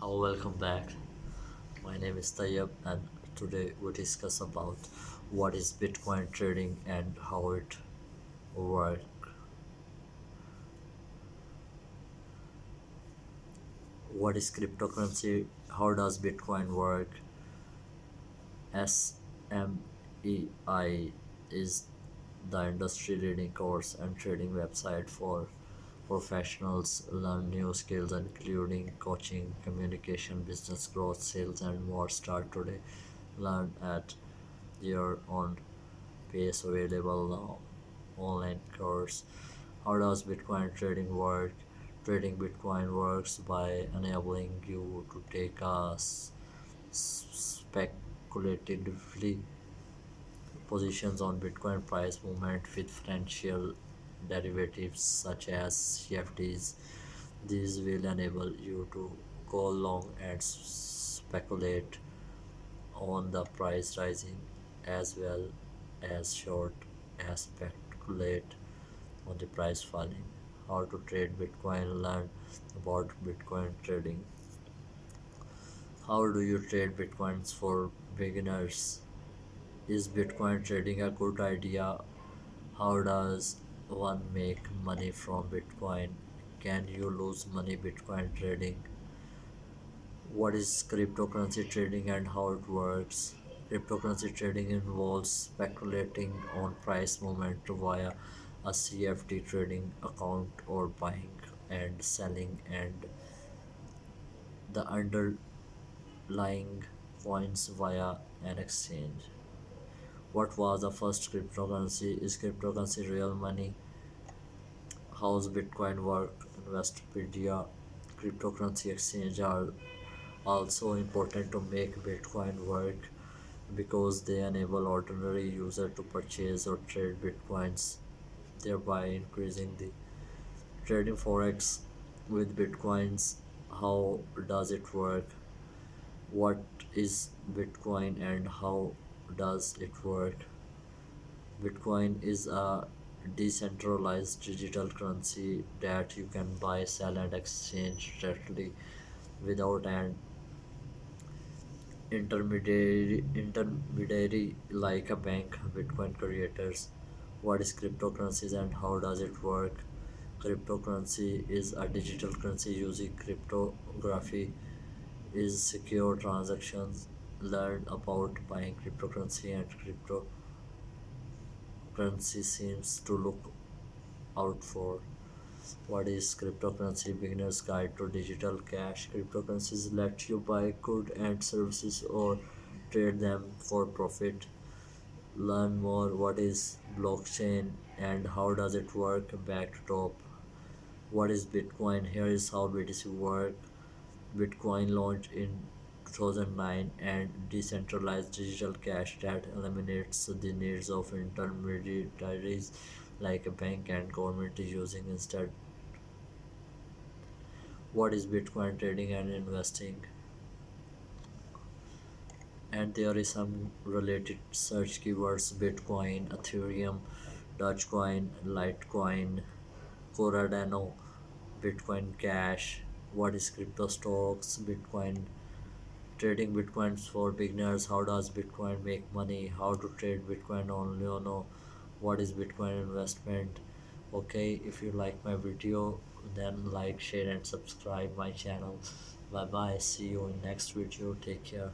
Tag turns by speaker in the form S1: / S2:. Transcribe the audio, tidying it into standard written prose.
S1: Hello, welcome back. My name is Tayyab, and today we discuss about what is Bitcoin trading and how it works. What is cryptocurrency? How does Bitcoin work? SMEI is the industry-leading course and trading website for professionals. Learn new skills including coaching, communication, business growth, sales, and more. Start today. Learn at your own pace. Available now. Online course. How does Bitcoin trading work? Trading Bitcoin works by enabling you to take a speculatively positions on Bitcoin price movement with financial derivatives such as CFDs. These will enable you to go long and speculate on the price rising as well as short as speculate on the price falling. How to trade Bitcoin? Learn about Bitcoin trading. How do you trade Bitcoins for beginners? Is Bitcoin trading a good idea? How does one make money from Bitcoin? Can you lose money Bitcoin trading? What is cryptocurrency trading and how it works? Cryptocurrency trading involves speculating on price movement via a CFD trading account or buying and selling and the underlying coins via an exchange. What was the first cryptocurrency? Is cryptocurrency real money? How's Bitcoin work? Investopedia. Cryptocurrency exchange are also important to make Bitcoin work because they enable ordinary user to purchase or trade Bitcoins, thereby increasing the trading forex with Bitcoins. How does it work? What is Bitcoin and how does it work? Bitcoin is a decentralized digital currency that you can buy, sell, and exchange directly without an intermediary like a bank. Bitcoin creators. What is cryptocurrencies and how does it work? Cryptocurrency is a digital currency using cryptography is secure transactions. Learn about buying cryptocurrency and cryptocurrency seems to look out for. What is cryptocurrency? Beginner's Guide to Digital Cash. Cryptocurrencies let you buy goods and services or trade them for profit. Learn more. What is blockchain and how does it work? Back to top. What is Bitcoin? Here is how BTC work. Bitcoin launched in 2009 and decentralized digital cash that eliminates the needs of intermediaries like a bank and government is using instead. What is Bitcoin trading and investing? And there is some related search keywords: Bitcoin, Ethereum, Dogecoin, Litecoin, Cardano, Bitcoin Cash. What is crypto stocks? Bitcoin trading Bitcoins for beginners. How does Bitcoin make money? How to trade Bitcoin on Leono? What is Bitcoin investment? Okay, if you like my video, then like, share, and subscribe my channel. Bye bye. See you in next video. Take care.